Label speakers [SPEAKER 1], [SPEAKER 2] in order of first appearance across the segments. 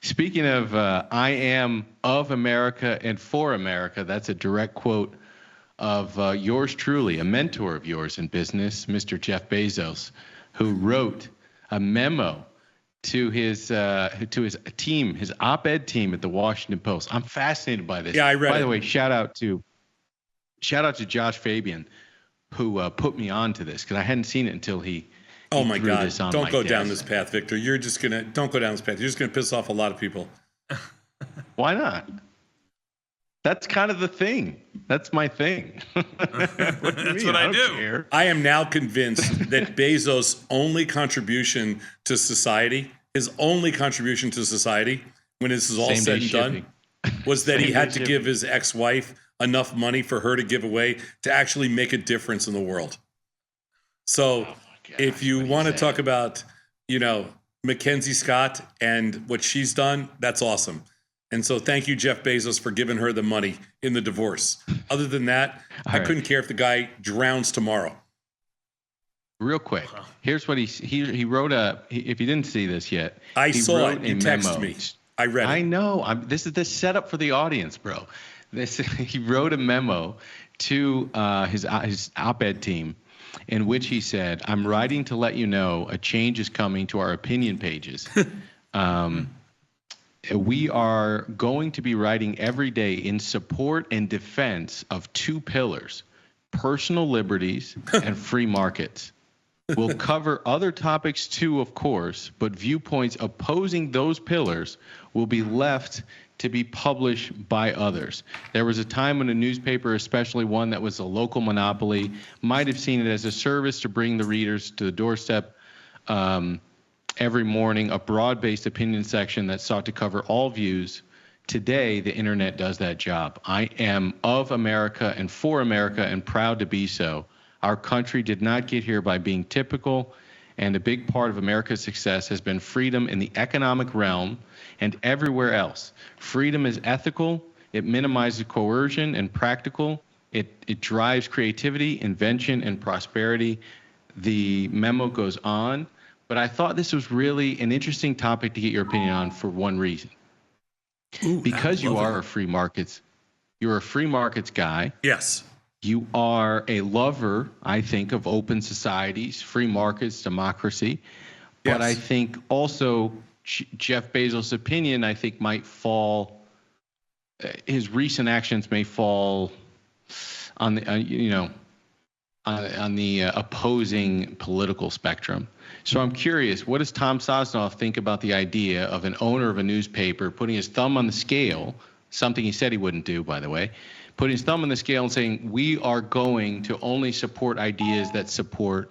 [SPEAKER 1] Speaking of, I am of America and for America. That's a direct quote of yours truly, a mentor of yours in business, Mr. Jeff Bezos, who wrote a memo to his team, his op-ed team at the Washington Post. I'm fascinated by this.
[SPEAKER 2] Yeah, I read it.
[SPEAKER 1] By the way, shout out to Josh Fabian, who put me on to this, because I hadn't seen it until he
[SPEAKER 2] Oh my
[SPEAKER 1] threw
[SPEAKER 2] God!
[SPEAKER 1] this on
[SPEAKER 2] Don't
[SPEAKER 1] my
[SPEAKER 2] go
[SPEAKER 1] desk.
[SPEAKER 2] down this path, Victor. Don't go down this path. You're just gonna piss off a lot of people.
[SPEAKER 1] Why not? That's kind of the thing. That's my thing.
[SPEAKER 3] That's what I do.
[SPEAKER 1] Care.
[SPEAKER 2] I am now convinced that Bezos' only contribution to society, when this is all
[SPEAKER 1] Same
[SPEAKER 2] said
[SPEAKER 1] day
[SPEAKER 2] and done,
[SPEAKER 1] shipping.
[SPEAKER 2] was that he
[SPEAKER 1] Same
[SPEAKER 2] had
[SPEAKER 1] day
[SPEAKER 2] to give his ex-wife enough money for her to give away to actually make a difference in the world. So if you want to talk about, Mackenzie Scott and what she's done, that's awesome. And so thank you, Jeff Bezos, for giving her the money in the divorce. Other than that, I couldn't care if the guy drowns tomorrow.
[SPEAKER 1] Real quick, here's what he wrote if you didn't see this yet.
[SPEAKER 2] I saw
[SPEAKER 1] wrote
[SPEAKER 2] it. You texted me. I read it.
[SPEAKER 1] I know. This is the setup for the audience, bro. He wrote a memo to his op-ed team, in which he said, "I'm writing to let you know a change is coming to our opinion pages. We are going to be writing every day in support and defense of two pillars, personal liberties and free markets. We'll cover other topics too, of course, but viewpoints opposing those pillars will be left to be published by others." There was a time when a newspaper, especially one that was a local monopoly, might have seen it as a service to bring the readers to the doorstep every morning, a broad-based opinion section that sought to cover all views. Today, the internet does that job. I am of America and for America and proud to be so. Our country did not get here by being typical, and a big part of America's success has been freedom in the economic realm and everywhere else. Freedom is ethical, it minimizes coercion and practical, it drives creativity, invention, and prosperity. The memo goes on, but I thought this was really an interesting topic to get your opinion on for one reason. Because you are a free markets, you're a free markets guy.
[SPEAKER 2] Yes.
[SPEAKER 1] You are a lover, I think, of open societies, free markets, democracy. But I think also Jeff Bezos' opinion, I think, might fall. His recent actions may fall on the opposing political spectrum. So I'm curious, what does Tom Sosnoff think about the idea of an owner of a newspaper putting his thumb on the scale, something he said he wouldn't do, by the way, putting his thumb on the scale and saying, we are going to only support ideas that support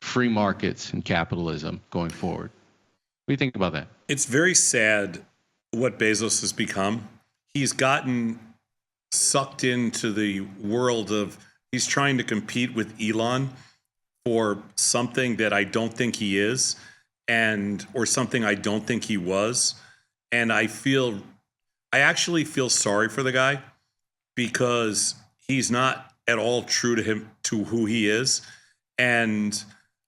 [SPEAKER 1] free markets and capitalism going forward? What do you think about that?
[SPEAKER 2] It's very sad what Bezos has become. He's gotten sucked into the world of, he's trying to compete with Elon for something that I don't think he is, or something I don't think he was. And I actually feel sorry for the guy, because he's not at all true to who he is. And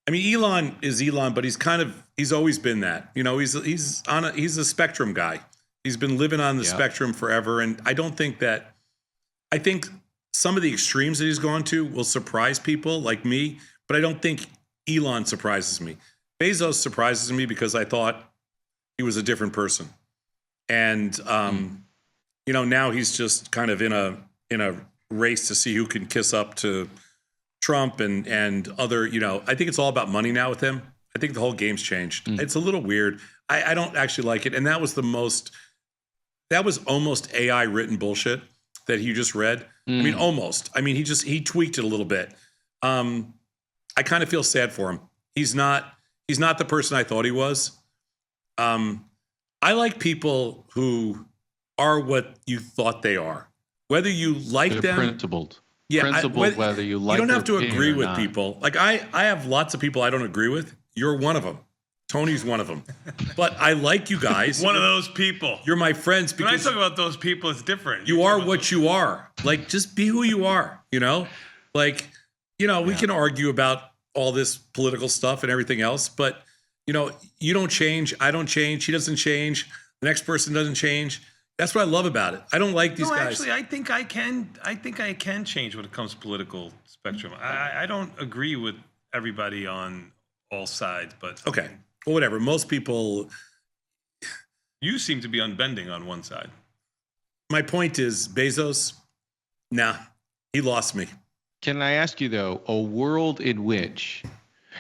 [SPEAKER 2] I mean, Elon is Elon, but he's always been that. He's a spectrum guy. He's been living on the spectrum forever. And I think some of the extremes that he's gone to will surprise people like me, but I don't think Elon surprises me. Bezos surprises me because I thought he was a different person. And, now he's just kind of in a race to see who can kiss up to Trump and other, I think it's all about money now with him. I think the whole game's changed. It's a little weird. I don't actually like it. And that was almost AI written bullshit that he just read. I mean, almost. I mean, he tweaked it a little bit. I kind of feel sad for him. He's not the person I thought he was. I like people who are what you thought they are, whether you like
[SPEAKER 1] They're
[SPEAKER 2] them.
[SPEAKER 1] Principled.
[SPEAKER 2] Yeah,
[SPEAKER 1] Principled, whether you like.
[SPEAKER 2] You don't have to agree with
[SPEAKER 1] not.
[SPEAKER 2] people. Like I have lots of people I don't agree with. You're one of them. Tony's one of them. But I like you guys.
[SPEAKER 3] One of those people.
[SPEAKER 2] You're my friends
[SPEAKER 3] When I
[SPEAKER 2] because
[SPEAKER 3] talk about those people, it's different.
[SPEAKER 2] you are what you are. Like, just be who you are, Like, we can argue about all this political stuff and everything else, but, you don't change. I don't change. He doesn't change. The next person doesn't change. That's what I love about it. I don't like these guys.
[SPEAKER 3] Actually, I think I can change when it comes to political spectrum. I don't agree with everybody on all sides, but
[SPEAKER 2] Okay. Well, whatever. Most people.
[SPEAKER 3] You seem to be unbending on one side.
[SPEAKER 2] My point is, Bezos, nah, he lost me.
[SPEAKER 1] Can I ask you though, a world in which,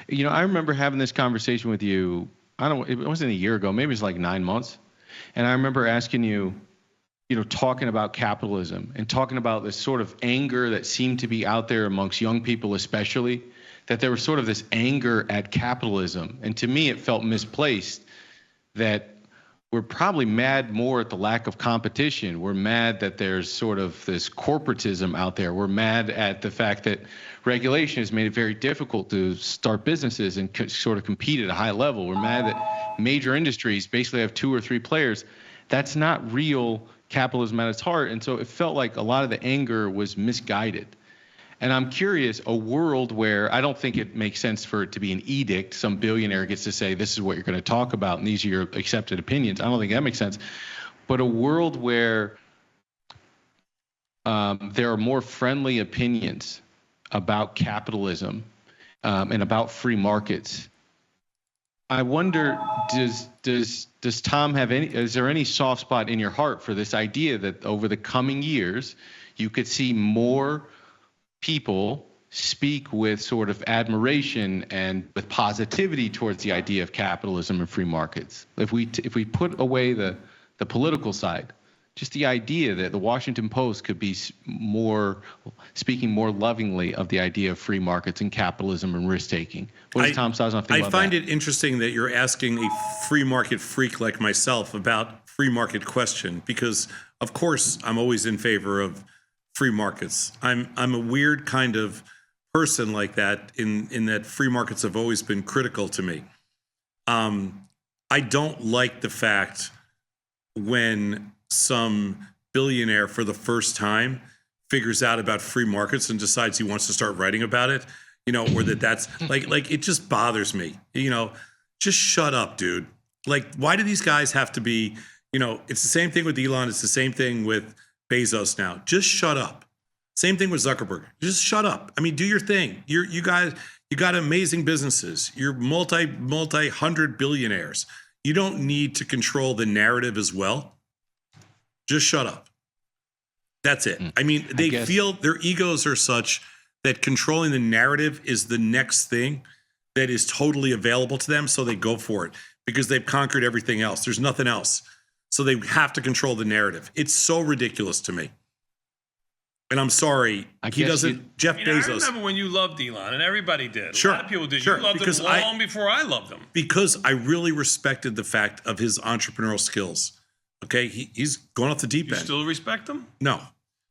[SPEAKER 1] I remember having this conversation with you. It wasn't a year ago. Maybe it was like 9 months. And I remember asking you, talking about capitalism and talking about this sort of anger that seemed to be out there amongst young people, especially, that there was sort of this anger at capitalism. And to me, it felt misplaced, that we're probably mad more at the lack of competition. We're mad that there's sort of this corporatism out there. We're mad at the fact that regulation has made it very difficult to start businesses and sort of compete at a high level. We're mad that major industries basically have 2 or 3 players. That's not real capitalism at its heart. And so it felt like a lot of the anger was misguided. And I'm curious, a world where I don't think it makes sense for it to be an edict, some billionaire gets to say, this is what you're going to talk about, and these are your accepted opinions. I don't think that makes sense. But a world where there are more friendly opinions about capitalism and about free markets. I wonder, does Tom have is there any soft spot in your heart for this idea that over the coming years, you could see more people speak with sort of admiration and with positivity towards the idea of capitalism and free markets? If we put away the political side, just the idea that the Washington Post could be speaking more lovingly of the idea of free markets and capitalism and risk taking. What does Tom Sazon think about that?
[SPEAKER 2] I find it interesting that you're asking a free market freak like myself about free market question, because of course I'm always in favor of free markets. I'm a weird kind of person like that in that free markets have always been critical to me. I don't like the fact when some billionaire for the first time figures out about free markets and decides he wants to start writing about it, or that's like it just bothers me. Just shut up, dude. Like, why do these guys have to be, it's the same thing with Elon, it's the same thing with Bezos now. Just shut up. Same thing with Zuckerberg. Just shut up. I mean, do your thing. You got amazing businesses. You're multi-hundred billionaires. You don't need to control the narrative as well. Just shut up. That's it. I mean, they feel their egos are such that controlling the narrative is the next thing that is totally available to them. So they go for it because they've conquered everything else. There's nothing else. So they have to control the narrative. It's so ridiculous to me. And I'm sorry, Jeff Bezos.
[SPEAKER 3] I remember when you loved Elon, and everybody did.
[SPEAKER 2] Sure,
[SPEAKER 3] a lot of people did.
[SPEAKER 2] Sure,
[SPEAKER 3] you loved him long before I loved him.
[SPEAKER 2] Because I really respected the fact of his entrepreneurial skills. Okay, he's going off the deep end.
[SPEAKER 3] You still respect him?
[SPEAKER 2] No.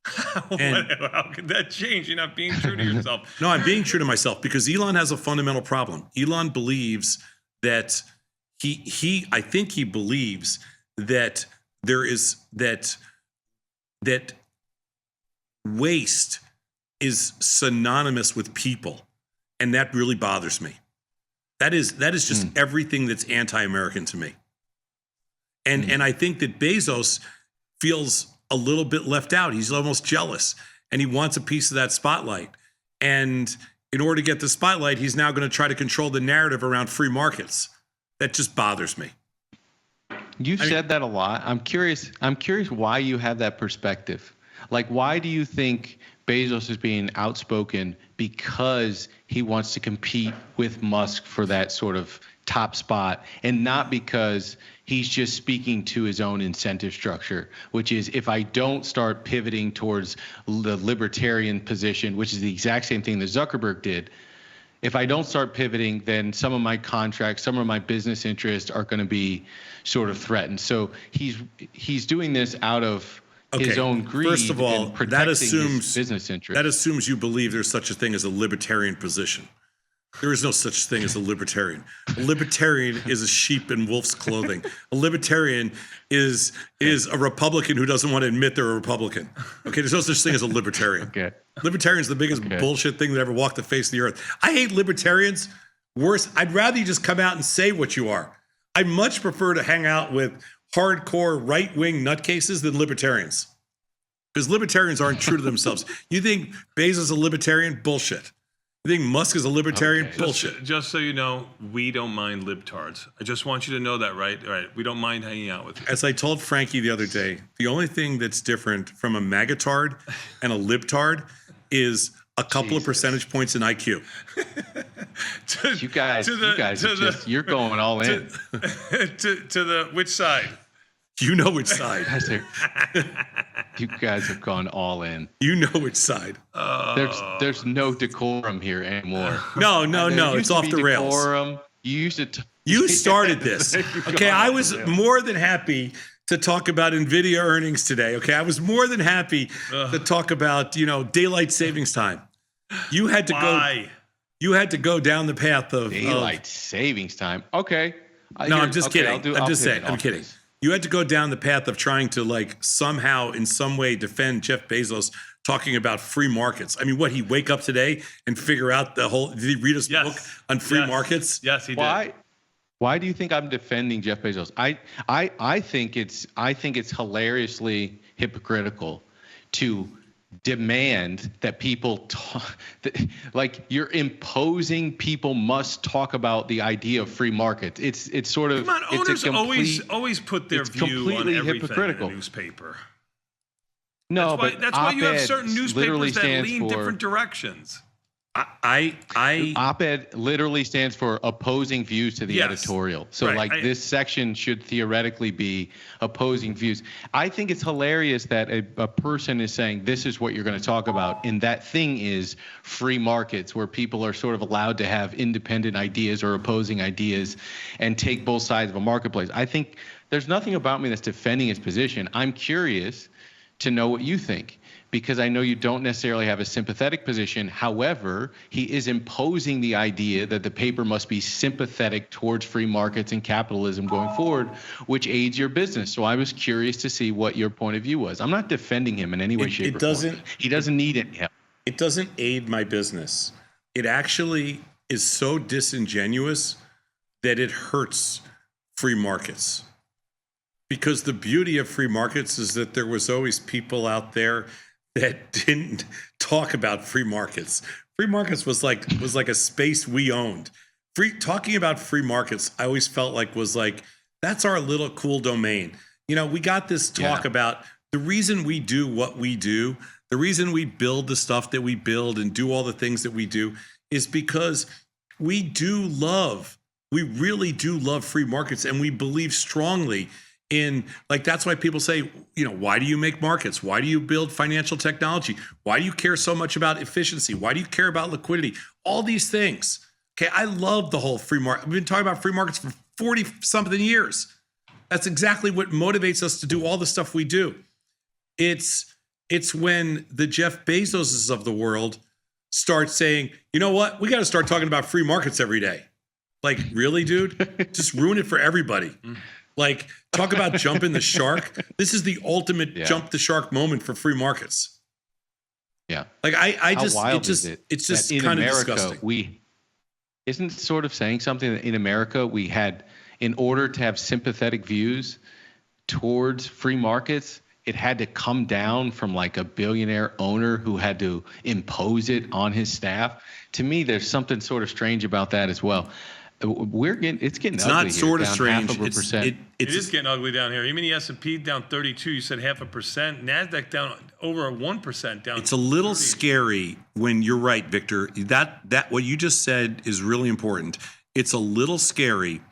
[SPEAKER 3] How could that change? You're not being true to yourself.
[SPEAKER 2] No, I'm being true to myself because Elon has a fundamental problem. Elon believes that I think he believes that there is that waste is synonymous with people, and that really bothers me. That is just everything that's anti-American to me. And I think that Bezos feels a little bit left out. He's almost jealous, and he wants a piece of that spotlight. And in order to get the spotlight, he's now going to try to control the narrative around free markets. That just bothers me.
[SPEAKER 1] You've said that a lot. I'm curious why you have that perspective. Like, why do you think Bezos is being outspoken? Because he wants to compete with Musk for that sort of top spot, and not because he's just speaking to his own incentive structure, which is, if I don't start pivoting towards the libertarian position, which is the exact same thing that Zuckerberg did, if I don't start pivoting, then some of my contracts, some of my business interests are going to be sort of threatened. So he's doing this out of his own greed.
[SPEAKER 2] First of all,
[SPEAKER 1] and protecting his business interests.
[SPEAKER 2] That assumes you believe there's such a thing as a libertarian position. There is no such thing as a libertarian. A libertarian is a sheep in wolf's clothing. A libertarian is a Republican who doesn't want to admit they're a Republican. Okay, there's no such thing as a libertarian.
[SPEAKER 1] Okay.
[SPEAKER 2] Libertarian's the biggest bullshit thing that ever walked the face of the earth. I hate libertarians. Worse, I'd rather you just come out and say what you are. I much prefer to hang out with hardcore right-wing nutcases than libertarians. Because libertarians aren't true to themselves. You think Bezos is a libertarian? Bullshit. You think Musk is a libertarian?
[SPEAKER 1] Okay.
[SPEAKER 2] Bullshit.
[SPEAKER 3] Just so you know, we don't mind libtards. I just want you to know that, right? All right. We don't mind hanging out with you.
[SPEAKER 2] As I told Frankie the other day, the only thing that's different from a magatard and a libtard is a couple of percentage points in IQ.
[SPEAKER 1] You guys you're going all in.
[SPEAKER 3] To the which side?
[SPEAKER 2] You know which side.
[SPEAKER 1] You guys have gone all in.
[SPEAKER 2] You know which side.
[SPEAKER 1] There's no decorum here anymore.
[SPEAKER 2] No. It's off the rails.
[SPEAKER 1] Decorum. You used to.
[SPEAKER 2] You started this. Okay, I was more than happy to talk about NVIDIA earnings today. Okay, I was more than happy to talk about daylight savings time. You had to
[SPEAKER 3] Why?
[SPEAKER 2] You had to go down the path of
[SPEAKER 1] Daylight savings time. Okay.
[SPEAKER 2] No, I'm just kidding. I'm just saying. I'm
[SPEAKER 1] off
[SPEAKER 2] kidding.
[SPEAKER 1] this.
[SPEAKER 2] You had to go down the path of trying to somehow in some way defend Jeff Bezos talking about free markets. I mean, what, he wake up today and figure out did he read his book on free markets?
[SPEAKER 3] Yes, he did.
[SPEAKER 1] Why do you think I'm defending Jeff Bezos? I think it's hilariously hypocritical to demand that people like you're imposing people must talk about the idea of free markets. It's sort of
[SPEAKER 3] Come on, owners always put their view on everything
[SPEAKER 1] hypocritical.
[SPEAKER 3] in a newspaper.
[SPEAKER 1] No,
[SPEAKER 3] That's why you have
[SPEAKER 1] op-ed
[SPEAKER 3] certain
[SPEAKER 1] literally
[SPEAKER 3] newspapers that
[SPEAKER 1] stands
[SPEAKER 3] lean
[SPEAKER 1] for-
[SPEAKER 3] different directions.
[SPEAKER 1] Op-ed literally stands for opposing views to the
[SPEAKER 3] Yes.
[SPEAKER 1] editorial. So
[SPEAKER 3] Right.
[SPEAKER 1] this section should theoretically be opposing views. I think it's hilarious that a person is saying this is what you're going to talk about, and that thing is free markets, where people are sort of allowed to have independent ideas or opposing ideas and take both sides of a marketplace. I think there's nothing about me that's defending his position. I'm curious to know what you think, because I know you don't necessarily have a sympathetic position. However, he is imposing the idea that the paper must be sympathetic towards free markets and capitalism going forward, which aids your business. So I was curious to see what your point of view was. I'm not defending him in any way, shape, or form. He doesn't need any help.
[SPEAKER 2] It doesn't aid my business. It actually is so disingenuous that it hurts free markets. Because the beauty of free markets is that there was always people out there that didn't talk about free markets. Free markets was like a space we owned. Talking about free markets, I always felt was that's our little cool domain. We got this talk about the reason we do what we do, the reason we build the stuff that we build and do all the things that we do is because we really do love free markets, and we believe strongly in, that's why people say, why do you make markets? Why do you build financial technology? Why do you care so much about efficiency? Why do you care about liquidity? All these things. Okay, I love the whole free market. I've been talking about free markets for 40-something years. That's exactly what motivates us to do all the stuff we do. It's when the Jeff Bezoses of the world start saying, you know what? We got to start talking about free markets every day. Really, dude? Just ruin it for everybody. Talk about jumping the shark. This is the ultimate jump the shark moment for free markets.
[SPEAKER 1] Yeah.
[SPEAKER 2] It's just kind of disgusting.
[SPEAKER 1] Isn't it sort of saying something that in America we had, in order to have sympathetic views towards free markets, it had to come down from a billionaire owner who had to impose it on his staff. To me, there's something sort of strange about that as well. It's getting ugly.
[SPEAKER 2] Not sort of
[SPEAKER 1] down
[SPEAKER 2] strange.
[SPEAKER 1] 0.5%.
[SPEAKER 3] It is getting ugly down here. You mean the S&P down 32? You said 0.5%. NASDAQ down over 1%. Down.
[SPEAKER 2] It's a little
[SPEAKER 3] 30.
[SPEAKER 2] scary when you're right, Victor. That what you just said is really important. It's a little scary.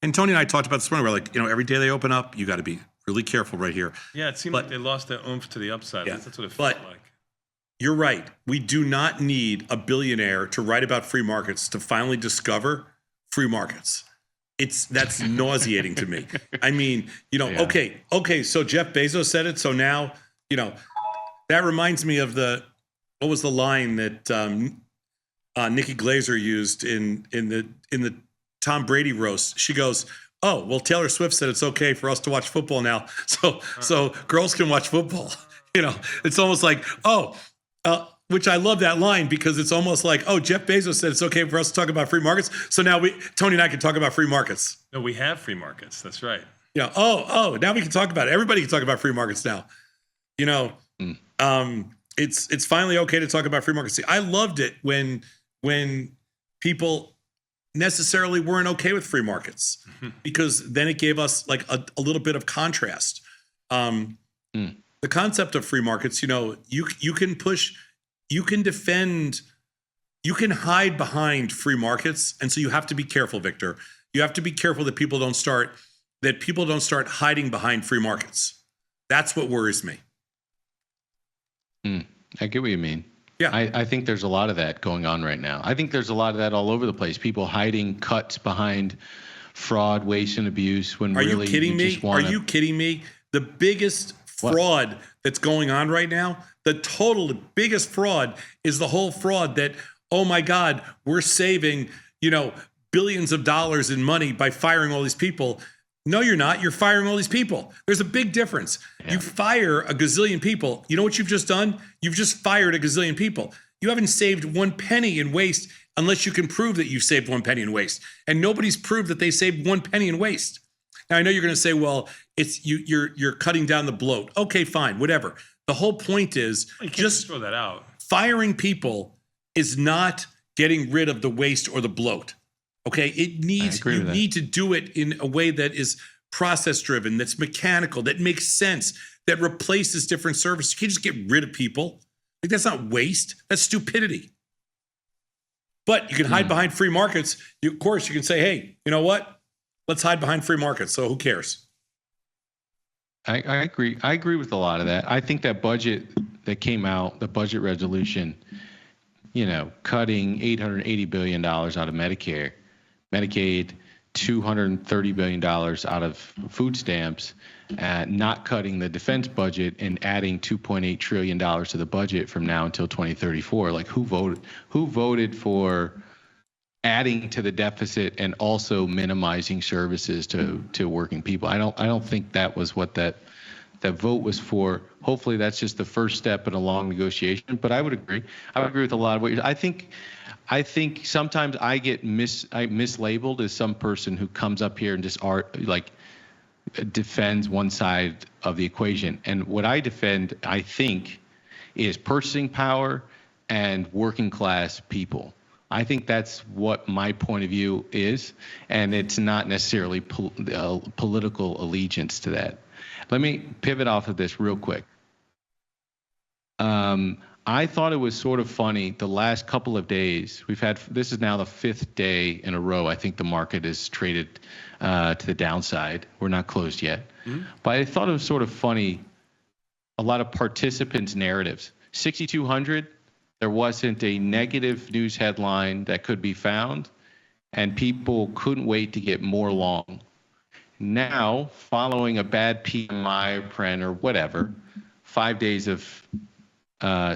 [SPEAKER 2] And Tony and I talked about this morning. We're every day they open up, you got to be really careful right here.
[SPEAKER 3] Yeah, it seemed like they lost their oomph to the upside.
[SPEAKER 2] Yeah,
[SPEAKER 3] that's what it felt like.
[SPEAKER 2] You're right. We do not need a billionaire to write about free markets to finally discover free markets. That's nauseating to me. I mean, okay. So Jeff Bezos said it. So now, that reminds me of what was the line that Nikki Glaser used in the Tom Brady roast? She goes, "Oh, well, Taylor Swift said it's okay for us to watch football now, so girls can watch football." It's almost like, which I love that line, because it's almost like, Jeff Bezos said it's okay for us to talk about free markets, so now Tony and I can talk about free markets.
[SPEAKER 3] No, we have free markets. That's right.
[SPEAKER 2] Now we can talk about it. Everybody can talk about free markets now. It's finally okay to talk about free markets. See, I loved it when people necessarily weren't okay with free markets, because then it gave us like a little bit of contrast. The concept of free markets, you can push, you can defend, you can hide behind free markets. And so you have to be careful, Victor. You have to be careful that people don't start hiding behind free markets. That's what worries me.
[SPEAKER 1] I get what you mean.
[SPEAKER 2] Yeah.
[SPEAKER 1] I think there's a lot of that going on right now. I think there's a lot of that all over the place. People hiding cuts behind fraud, waste, and abuse when really
[SPEAKER 2] you kidding me?
[SPEAKER 1] just want
[SPEAKER 2] Are you kidding me? The biggest fraud that's going on right now, the biggest fraud is the whole fraud that, oh my God, we're saving, billions of dollars in money by firing all these people. No, you're not. You're firing all these people. There's a big difference. Yeah. You fire a gazillion people. You know what you've just done? You've just fired a gazillion people. You haven't saved 1 penny in waste unless you can prove that you've saved 1 penny in waste. And nobody's proved that they saved 1 penny in waste. Now, I know you're going to say, well, it's you're cutting down the bloat. Okay, fine, whatever. The whole point is
[SPEAKER 3] just throw that out.
[SPEAKER 2] Firing people is not getting rid of the waste or the bloat. Okay, you need to do it in a way that is process driven, that's mechanical, that makes sense, that replaces different services. You can't just get rid of people. Like, that's not waste. That's stupidity. But you can hide behind free markets. Of course, you can say, hey, you know what? Let's hide behind free markets. So who cares?
[SPEAKER 1] I agree. I agree with a lot of that. I think that budget that came out, the budget resolution, cutting $880 billion out of Medicare, Medicaid, $230 billion out of food stamps, not cutting the defense budget and adding $2.8 trillion to the budget from now until 2034. Like, who voted for adding to the deficit and also minimizing services to working people? I don't think that was what that vote was for. Hopefully that's just the first step in a long negotiation, but I would agree. I would agree with a lot of what you're, I think sometimes I get mislabeled as some person who comes up here and just defends one side of the equation. And what I defend, I think, is purchasing power and working class people. I think that's what my point of view is, and it's not necessarily political allegiance to that. Let me pivot off of this real quick. I thought it was sort of funny the last couple of days. This is now the 5th day in a row. I think the market is traded to the downside. We're not closed yet. But I thought it was sort of funny, a lot of participants' narratives. 6,200, there wasn't a negative news headline that could be found, and people couldn't wait to get more long. Now, following a bad PMI print or whatever, 5 days of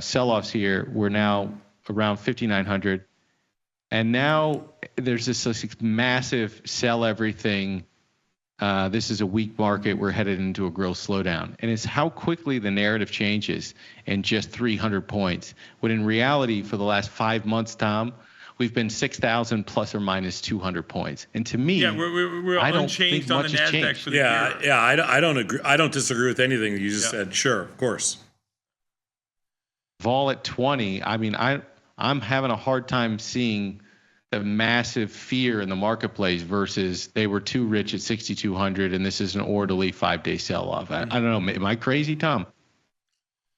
[SPEAKER 1] sell-offs here, we're now around 5,900. And now there's this massive sell everything. This is a weak market. We're headed into a growth slowdown. And it's how quickly the narrative changes in just 300 points. When in reality, for the last 5 months, Tom, we've been 6,000 plus or minus 200 points. And to me,
[SPEAKER 3] we're
[SPEAKER 1] I don't
[SPEAKER 3] unchanged
[SPEAKER 1] think
[SPEAKER 3] on
[SPEAKER 1] much
[SPEAKER 3] the
[SPEAKER 1] has
[SPEAKER 3] NASDAQ
[SPEAKER 1] changed.
[SPEAKER 3] for the year.
[SPEAKER 2] Yeah, I don't agree. I don't disagree with anything you just said. Sure, of course.
[SPEAKER 1] Vol at 20, I mean, I'm having a hard time seeing the massive fear in the marketplace versus they were too rich at 6,200 and this is an orderly 5-day sell-off. I don't know. Am I crazy, Tom?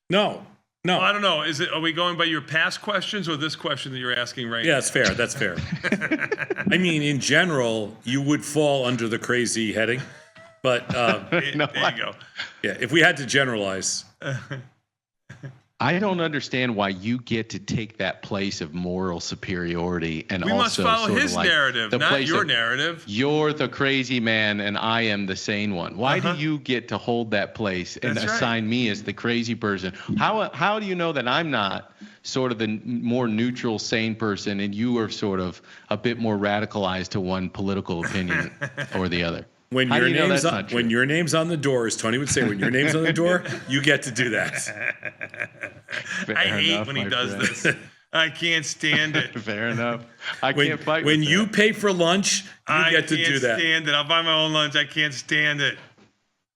[SPEAKER 2] No.
[SPEAKER 3] Well, I don't know. Are we going by your past questions or this question that you're asking right now?
[SPEAKER 2] Yeah, that's fair. I mean, in general, you would fall under the crazy heading, but
[SPEAKER 3] there you go.
[SPEAKER 2] Yeah, if we had to generalize.
[SPEAKER 1] I don't understand why you get to take that place of moral superiority and
[SPEAKER 3] we
[SPEAKER 1] also
[SPEAKER 3] must follow
[SPEAKER 1] sort
[SPEAKER 3] his
[SPEAKER 1] of like
[SPEAKER 3] narrative, not your narrative.
[SPEAKER 1] You're the crazy man and I am the sane one. Why do you get to hold that place and assign me as the crazy person? How do you know that I'm not sort of the more neutral, sane person and you are sort of a bit more radicalized to one political opinion or the other?
[SPEAKER 2] When your name's on the door, as Tony would say, when your name's on the door, you get to do that.
[SPEAKER 3] I hate when he does this. I can't stand it.
[SPEAKER 1] Fair enough. I can't fight
[SPEAKER 2] when
[SPEAKER 1] with
[SPEAKER 2] you
[SPEAKER 1] that.
[SPEAKER 2] pay for lunch, you get to do that.
[SPEAKER 3] I can't stand it. I'll buy my own lunch. I can't stand it.